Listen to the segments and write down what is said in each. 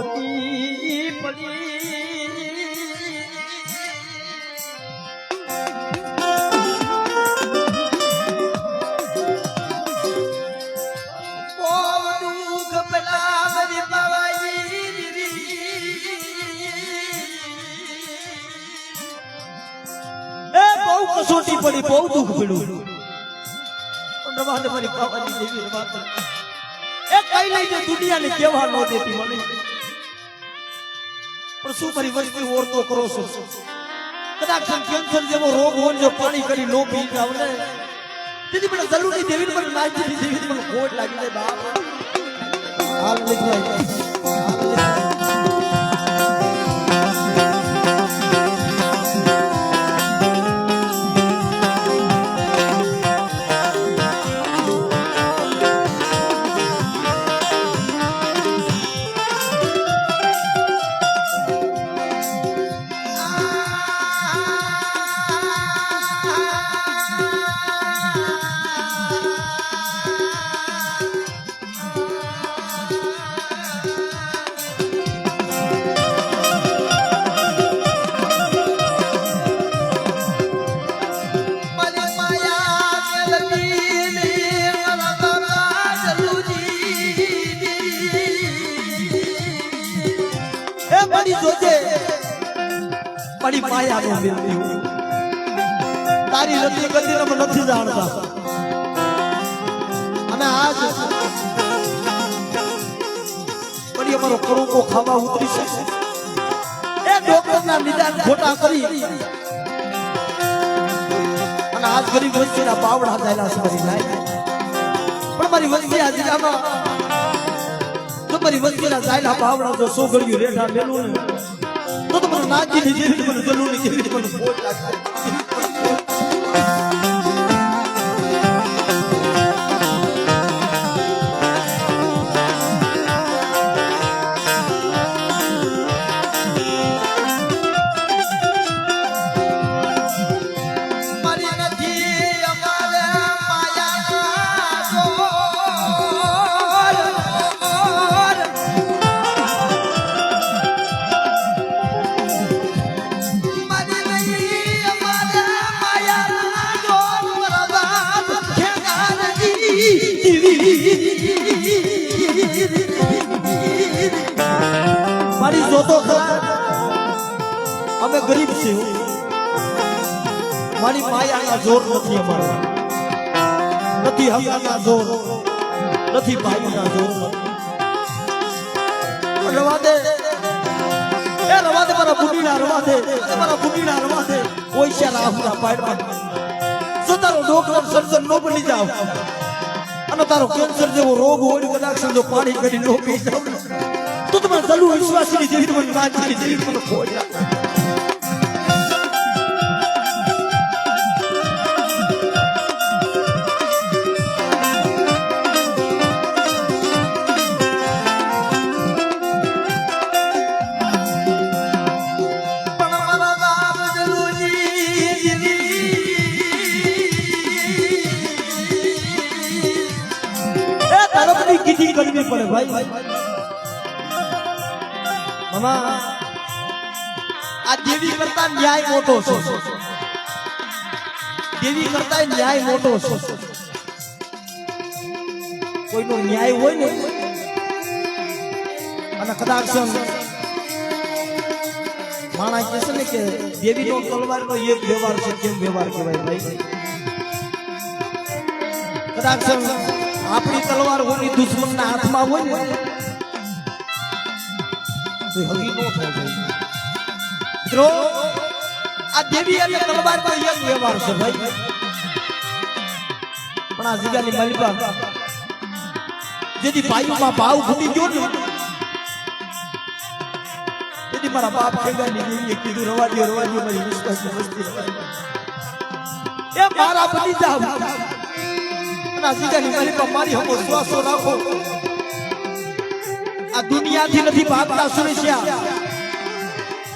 સોટી પડી કસોટી પડી બહુ દુઃખ પડ્યું પણ રવાને મારી પાવાની દેવી રવાને એ કઈ લઈ જે દુનિયાને કેવા ન દેતી મને પણ શું મારી વસ્તી ઓરતો કરો છો કદાચ કેન્સર જેવો રોગ હોય જો પાણી કરી નો પી જાવ ને તેથી મને જરૂરી દેવી મને નાજી દેવી મને ખોટ લાગી જાય બાપ હાલ નીકળાય बड़ी माया नो मिलती हूँ तारी रती गति में नहीं जानता અને આજ બड़ी અમારો કરું કો ખાવા ઉતરી છે એ ડોક્ટર ના નિદાન ખોટા કરી અને આજ ગરીબ વસ્તીના પાવડા દાયલા છે મારી લાઈ પણ મારી વસ્તી આ જિલ્લામાં તો મારી વસ્તીના દાયલા પાવડા જો સોગળ્યું રેઠા મેલું ને तो तुम्हारा नाची लीजिए तुम्हारे जलू लीजिए तुम्हारे बोल लागता है મારી જોતો અમે ગરીબ છીએ મારી માયાના જોર નથી અમારા નથી હગાના જોર નથી ભાઈના જોર રવા દે એ રવા દે મારા બુડીના રવા દે મારા બુડીના રવા દે ઓઈશા રાહુના પાડમાં જો તારો ડોક્ટર સર્જન નો બની જાવ અને તારો કેન્સર જેવો રોગ હોય કદાચ જો પાણી કરી નો પી જાવ તો તમારે ચાલુ વિશ્વાસની જેવી તમને નાચની જેવી મને ખોટ किसी करनी पड़े भाई मामा आ देवी करता न्याय मोटो छे देवी करता न्याय मोटो छे कोई नो न्याय होय ने અને કદાચ માણસ કહે છે ને કે દેવી નો તલવાર નો એક વ્યવહાર છે કેમ વ્યવહાર કહેવાય ભાઈ કદાચ આપણી તલવાર હોની દુશ્મનના હાથમાં હોય ને તો હગી નો થાય મિત્રો આ દેવી અને તલવાર નો એક વ્યવહાર છે ભાઈ પણ આ જગ્યાની માલિકા જેથી ભાઈઓમાં ભાવ ઘટી ગયો ને તેથી મારા બાપ ખેગાની દેવીએ કીધું રવા દે મારી વિશ્વાસની વસ્તી એ મારા બની જાવ મારી હમો શ્વાસો રાખો આ દુનિયાથી નથી ભાગતા સુરેશિયા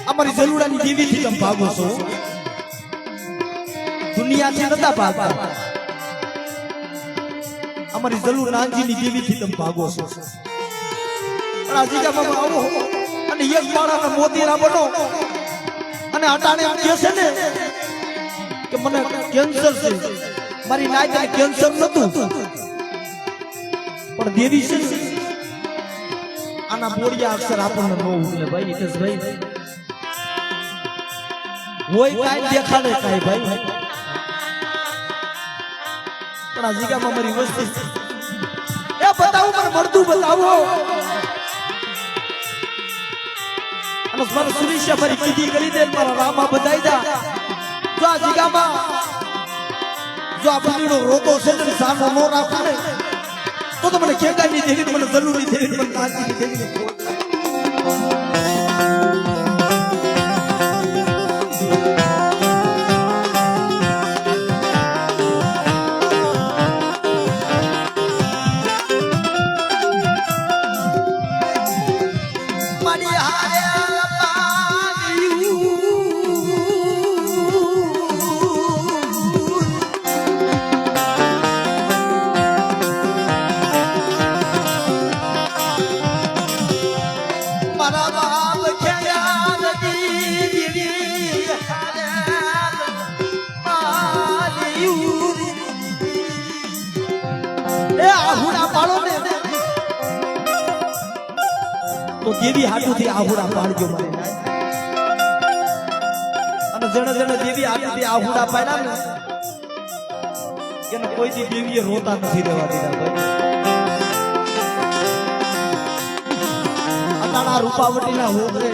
અમારી જલુડાની દેવીથી તમે ભાગો છો દુનિયાથી નતા ભાગતા અમારી જલુ નાનજીની દેવીથી તમે ભાગો છો પણ આ જગ્યામાં આવો અને એક માળાના મોતીરા બનો અને અટાણે એમ કહે છે ને કે મને કેન્સર છે, મારી નાયને કેન્સર નતું પણ દેવી છે આના બોડિયા અક્ષર આપણને ન ઉગલે ભાઈ હિતેશભાઈ હોય કાઈ દેખાડે કાઈ ભાઈ પણ આ જગ્યામાં મારી વસ્તી એ બતાવો મને મળતું બતાવો અને મારા સુરેશિયા મારી કીધી કરી દે મારા રામા બધાઈ જા જો આ જગ્યામાં જો આ પીડીનો રોતો છે ને સાનો નો રાખે ને તો મને કેગાની દેવી મને જરૂરી દેવી મને કાંચી દેવી તો દેવી હાટુથી આહુડા પાડજો મારી અને જણે જણે દેવી હાટુથી આહુડા પાડ્યા ને એને કોઈથી દેવીએ રોતા નથી રહેવા દીધા ભાઈ અટાણા રૂપાવટીના હોગરે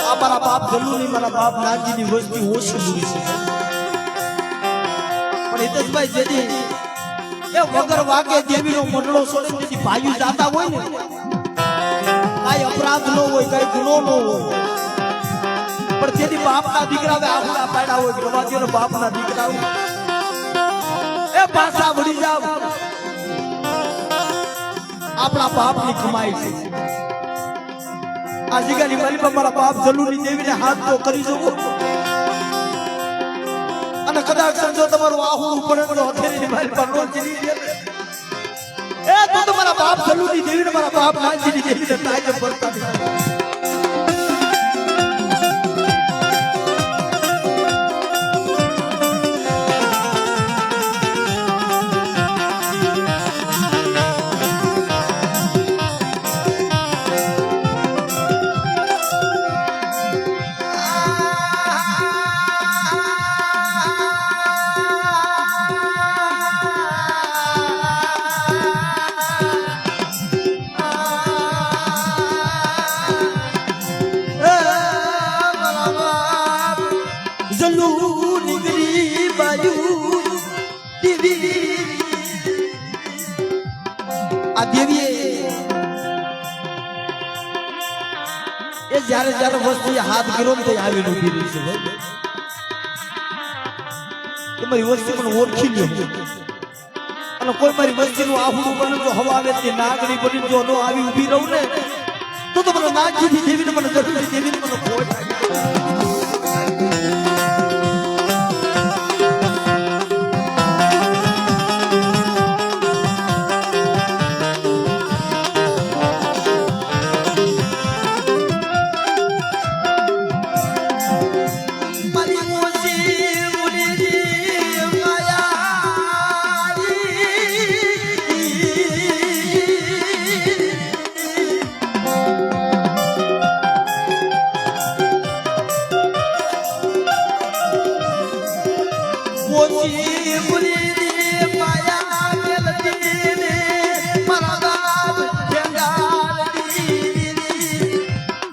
આ મારા બાપ જલ્લુની મારા બાપ નાનજીની વસ્તી ઓછી મૂડી છે પણ હિતેશભાઈ જેથી એ વગર વાગે દેવીનો મંડળો છોડી જેથી ભાઈઓ જાતા હોય ને કાઈ અપરાધ ન હોય કાઈ ગુનો ન હોય પણ જેથી બાપના દીકરાએ આહુડા પાડ્યા હોય ગવાદીઓના બાપના દીકરાઓ એ પાછા વળી જાવ આપણા બાપની કમાઈ છે આ જગ્યાની માલિકા મારા બાપ જલ્લુની દેવીને હાથ તો કરી શકો અને કદાચ સમજો તમારું આહુડું પડે તો હથેળીની માલિકા નો જીવી દે એ તો તમારા બાપ જલ્લુની દેવીને મારા બાપ નાનજીની દેવીને તાજે પડતા જ્યારે જ્યારે વસ્તુ હાથ ગીરો ને આવીને ઉભી રહી છે કે મારી વસ્તી મને ઓળખી લ્યો અને કોઈ મારી વસ્તીનું આહુડું બને જો હવા આવે તે નાગણી બની જો નો આવી ઉભી રહું ને તો મને નાગજીની દેવીને મને જરૂરી દેવીને મને ભોય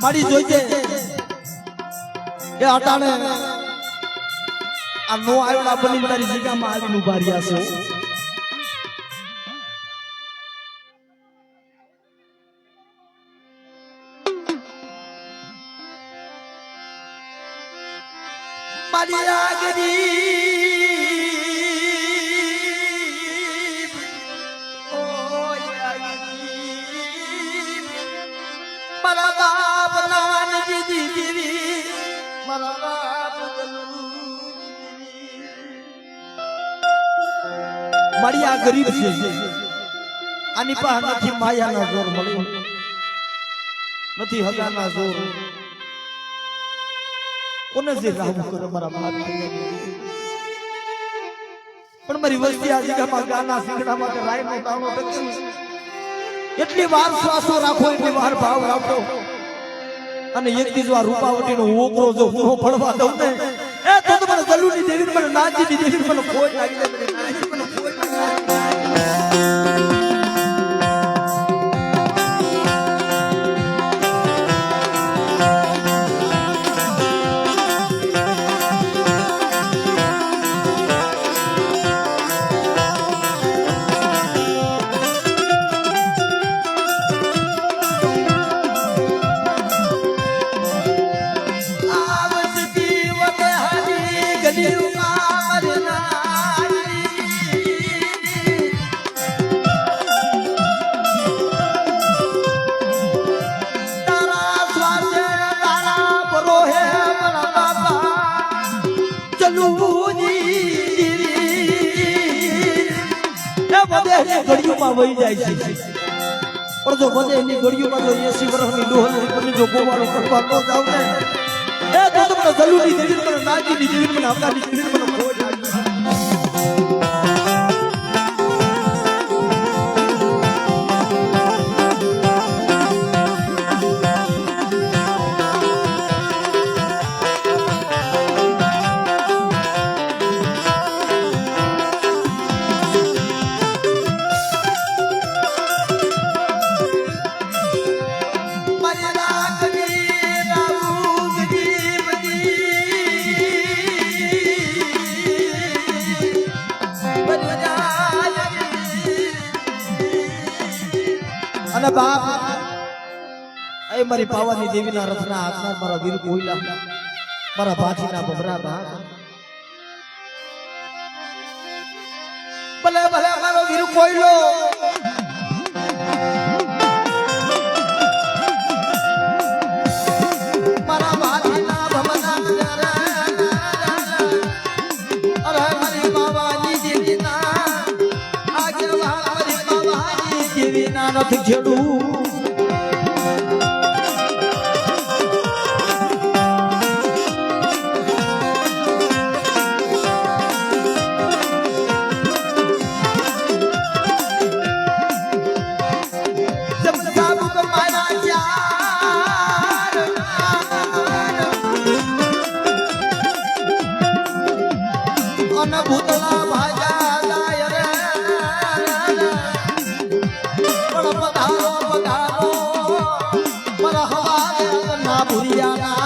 મારી જોઈજે એ અટાણે આ નો આવ્યા બની મારી જગ્યામાં આવીને ઉભા રહ્યા છે મારી આગરી મારા બાપ નાનજી દીદી મારા બાપ મારી આ ગરીબ છે આની પાસે નથી માયાના જોર મળ્યો નથી હગાના જોર કોને જે રાહુ કરે મારા બાપ પણ મારી વસ્તી આ જગ્યામાં ગાના સિંગડામાં કે રાયનો તાણો ટકે એટલી વાર શ્વાસો રાખો એટલી વાર ભાવ રાખો અને એક દી જો આ રૂપાવટીનો ઓકરો જો હું પડવા દઉં ને એ તો મને ગલુની દેવી મને નાચી દેવી મને કોઈ લાગી જાય મને નાચી મને કોઈ લાગી ગળિયુંમાં વહી જાય છે પણ જો બધે એની ગળિયુંમાં જો 80 વર્ષની ડોહલ જો ગોવાળો કરવા ન જાવ ને એ તો તમને ગલુની દેવી મને નાચીની દેવી મને હકાની દેવી મને ખોજ અને બાપ એ મારી પાવાની દેવીના રથના હાથના મારા વીર કોઈલા મારા ભાથીના બબરા ભાગ ભલે ભલે મારો વીર કોઈલો મારા ભાથીના બબરા અરે મારી પાવાની દેવીના આગેવાન મારી પાવાની દેવીના નથી છેડું ભૂતલા ભાજા જાય રે પણ પધારો પધારો પર હવા ના ભૂરિયા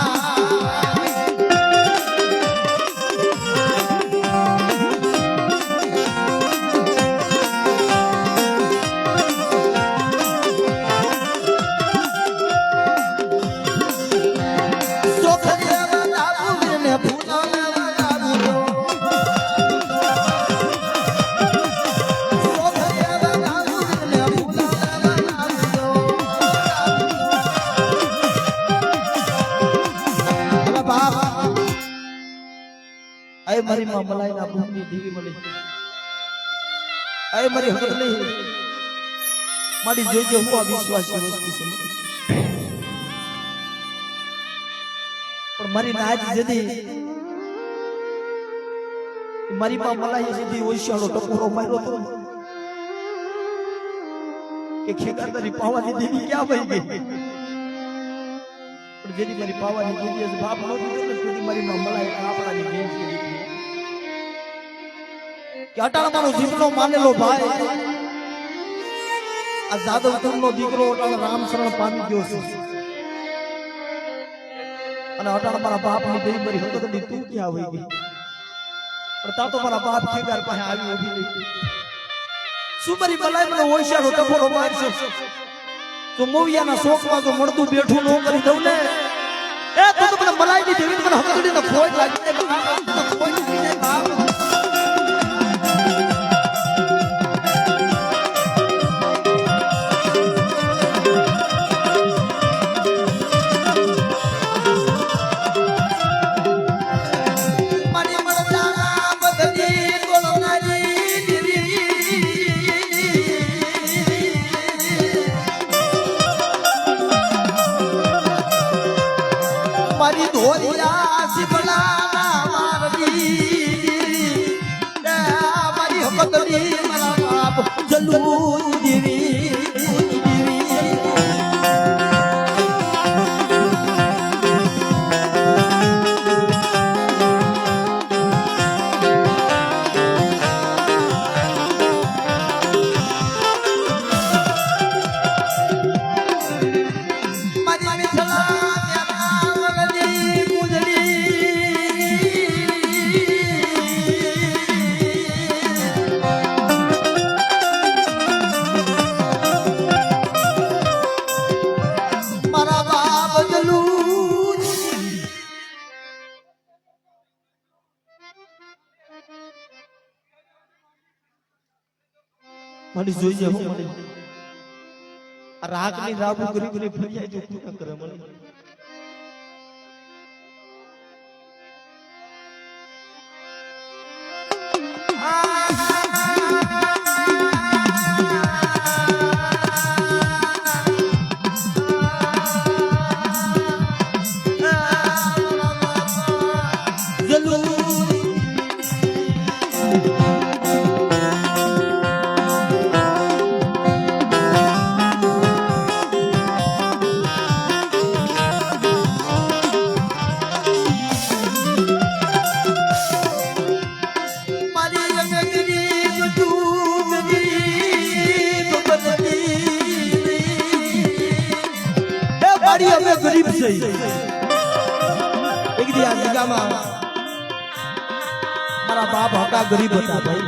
આય મારી માં મલાઈના ભૂમની દેવી મળી આય મારી હકત નહીં મારી જોજે હું આ વિશ્વાસી વસ્તુ છે પણ મારી નાજ જદી મારી માં મલાઈ સીધી ઓશિયાળો ટકોરો માર્યો તો કે ખેગારની પાવાની દેવી ક્યાં વહી ગઈ પણ જેની મારી પાવાની દેવી બાપ નો દીધો ને મારી માં મલાઈ આપણાની બેન કરી કે અટાણ મારો જીવનો માનેલો ભાઈ આ જાદવ કુળનો દીકરો અટાણ રામ શરણ પામી ગયો છે અને અટાણ મારા બાપની દેવી મારી હકત ની તું ક્યાં વહી ગઈ પણ તા તો મારા બાપ ખેગાર પાસે આવી ઉભી રહી શું મારી મલાઈ મને ઓશિયાળો ટકોરો મારશે તો મોવિયાના શોખમાં તો મળતું બેઠું ન કરી દઉં ને એ તો મને મલાઈની દેવી મને હકડીને ખોજ લાગી ખોજ બાપ મારી ધોરિયા શિવલાના મારડી મારી હકતની મારા બાપ જલું દીવી મારી જોઈએ હું મને આ રાગની રાબુ ગરીબને ફરિયાદ જો પૂરા કરે મને गरीब से एक दी आ जगह में मारा बाप हका गरीब था भाई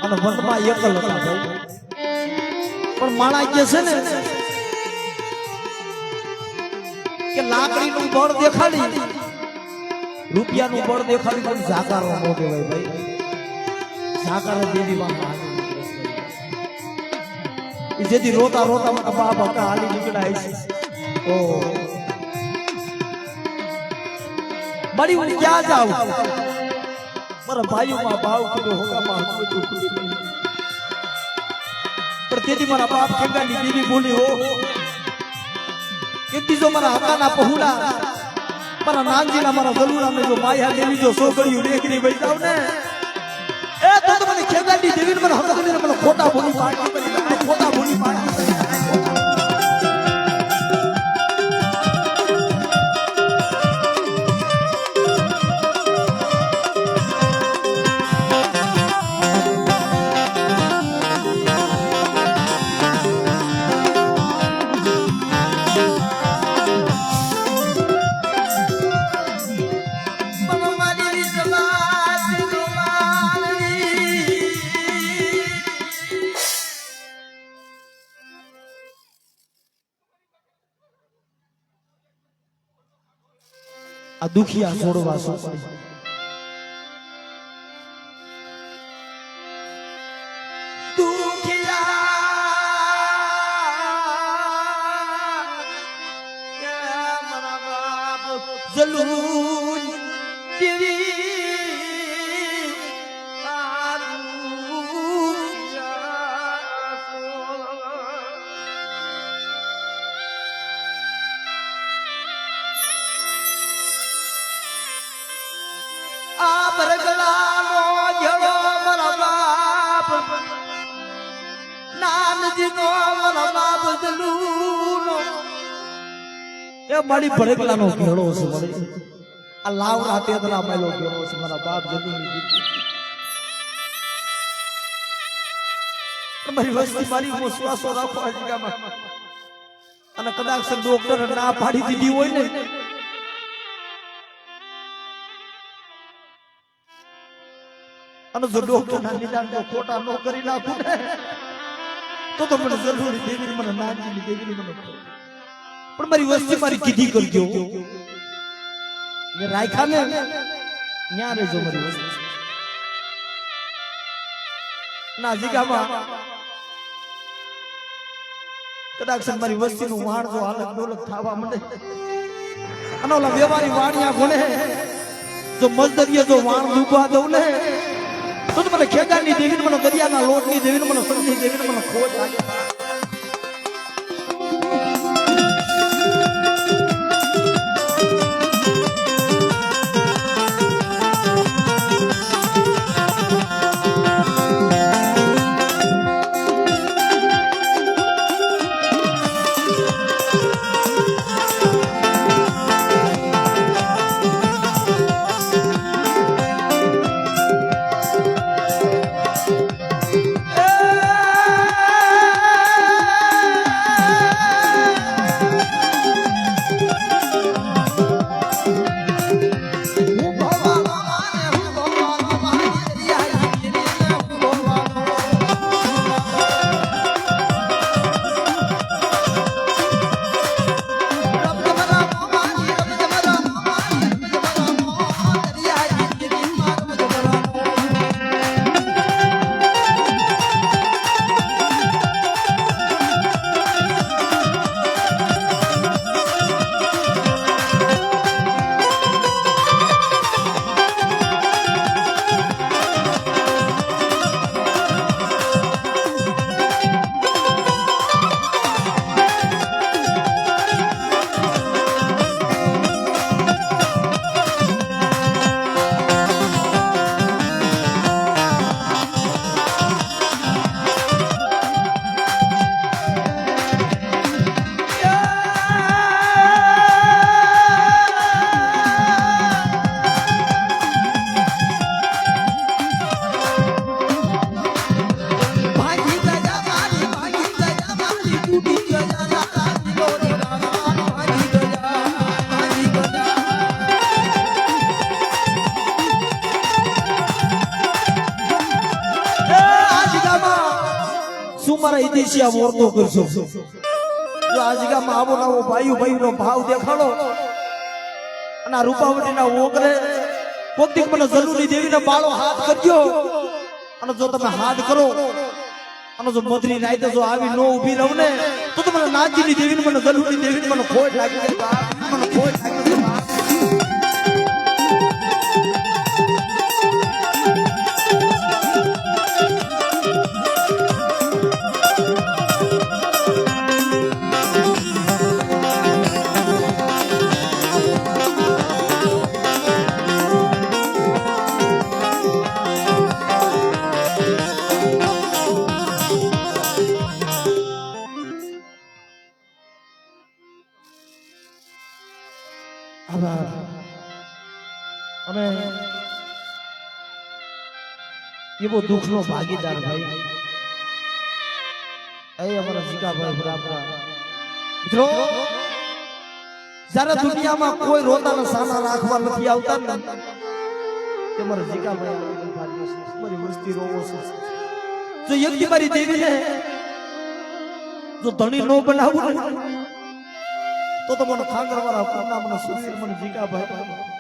અને વનમાં એકલ હતા ભાઈ પણ માણા કે છે ને કે લાકડીનું બળ દેખાડી રૂપિયાનું બળ દેખાડી પણ જાકારો ન દેવાય ભાઈ જાકારો દેવી માં જેથી રોતા રોતા મારા બાપ હતા હાલી નીકળાય છે ઓ બડી હું ક્યાં જાઉં મારા ભાઈઓમાં ભાવ કીધો હોગામાં પણ તેથી મારા બાપ ખેંગાની દેવી બોલી હો એક બીજો મારા હકાના પहुડા મારા નાનજીના મારા ગલુરાને જો માયા દેવી જો સોગળિયું દેખરી વઈ જાવ ને એ તો મને ખેંગાની દેવીને મને હકાની મને ખોટા બોલી પાડી ખોટા બોલી પાડી આ દુખિયા છોડવા શું જલું દેવી મારી ભડકલાનો ઘેડો છે મારી આ લાવરા તેદરા માયલો ઘેડો છે મારા બાપ જમીની મારી વસ્તી મારી હું શ્વાસો રાખો આ જગ્યામાં અને કદાચ ડોક્ટર ના પાડી દીધી હોય ને અને જો ડોક્ટર ના નિદાન જો ખોટા ન કરી નાખું ને તો મને જરૂરી દેવી મને નાની દેવી મને પણ મારી વસ્તી મારી કીધી કરજો મે રાખ્યા ને ન્યા રેજો મારી વસ્તી ના જગ્યામાં કદાચ મારી વસ્તીનું વાણ જો હાલત ડોલક થવા માંડે અને ઓલા વેવારી વાણિયા ભણે જો મજદરીએ જો વાણ ડૂબવા દઉં ને તો મને ખેગાની દેવીને મને દરિયાના લોટની દેવીને મને સંધી દેવીને મને ખોટ લાગે વિશે આ વર્તો કરશો જો આ જગ્યામાં આવો નવો ભાઈનો ભાવ દેખાડો અને આ રૂપાવટીના ઓગરે કોકથી મને જલુની દેવીને બાળો હાથ કરજો અને જો તમે હાથ કરો અને જો મધરી રાતે જો આવી નો ઊભી રહું ને તો તમને નાચીની દેવીને મને જલુની દેવીને મને ખોટ લાગી જાય મને ખોટ લાગી જાય અમે એવો દુઃખનો ભાગીદાર ભાઈ અમારા જીગાભાઈ બરાબર મિત્રો જ્યારે દુનિયામાં કોઈ રોતાના સાના રાખવા નથી આવતા ને તે મારા જીગાભાઈ મારી વસ્તી રોવો છે જો એકથી મારી દેવીને જો ધણી નો બનાવું તો મને ખાંગરવાળા પૂર્ણા મને સુરવીર મને જીગાભાઈ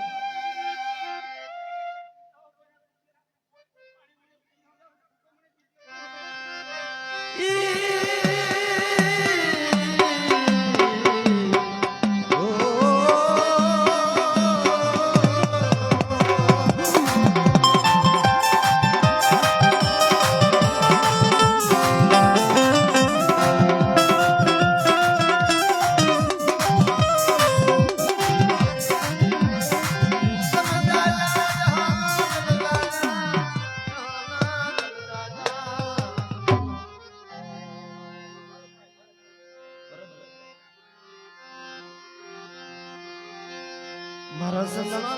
મારા સગના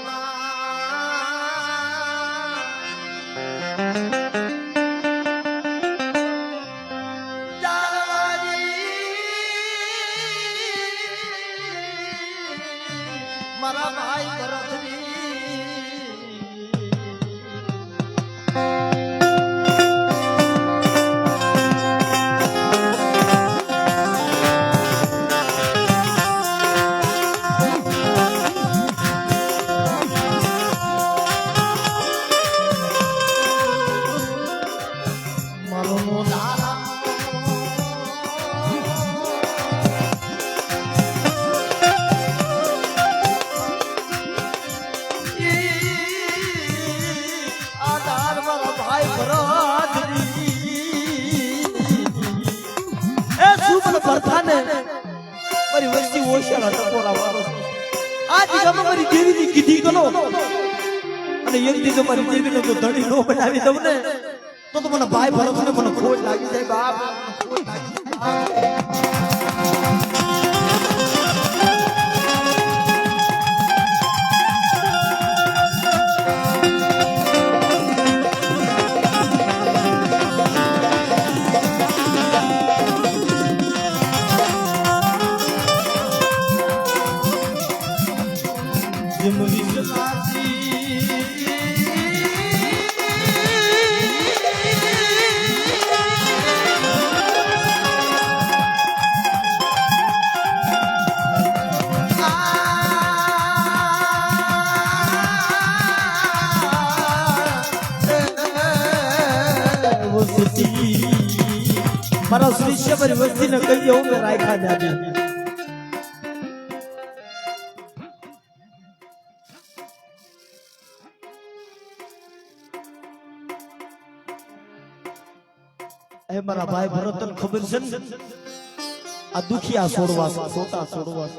મારા ભાઈ ભરતની મારી વસ્તી ઓશિયાળા ટકોરા વાળો આ જગ્યામાં મારી દેવીની કીધી કરો અને એક દી જો મારી દેવીને જો ધણી નો બનાવી દઉં ને તો મને ભાઈ ભરતને મને ખોટ લાગી જાય બાપ ખોટ લાગી જાય મારા શ્રીષ્ય મારી વસ્તી ને કહી દઉં કે રાયખા જાજે એ મારા ભાઈ ભરતન ખબર છે ને આ દુખિયા છોડવા સોતા છોડવા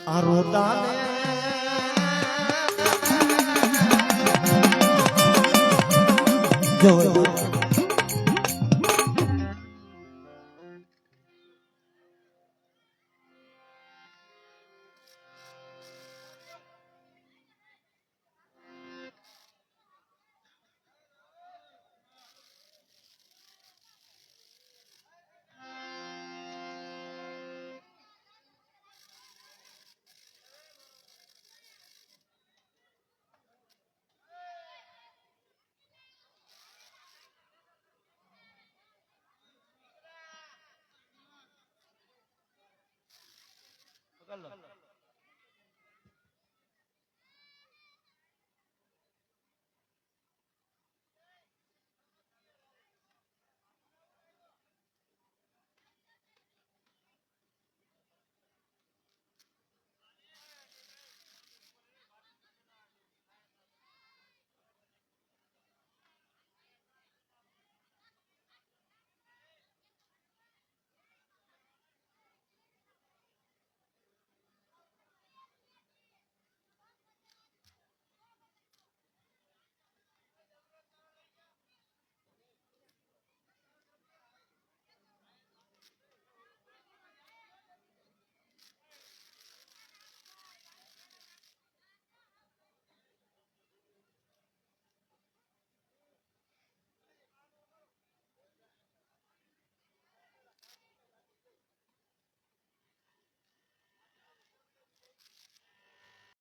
આ રોતા જો કલર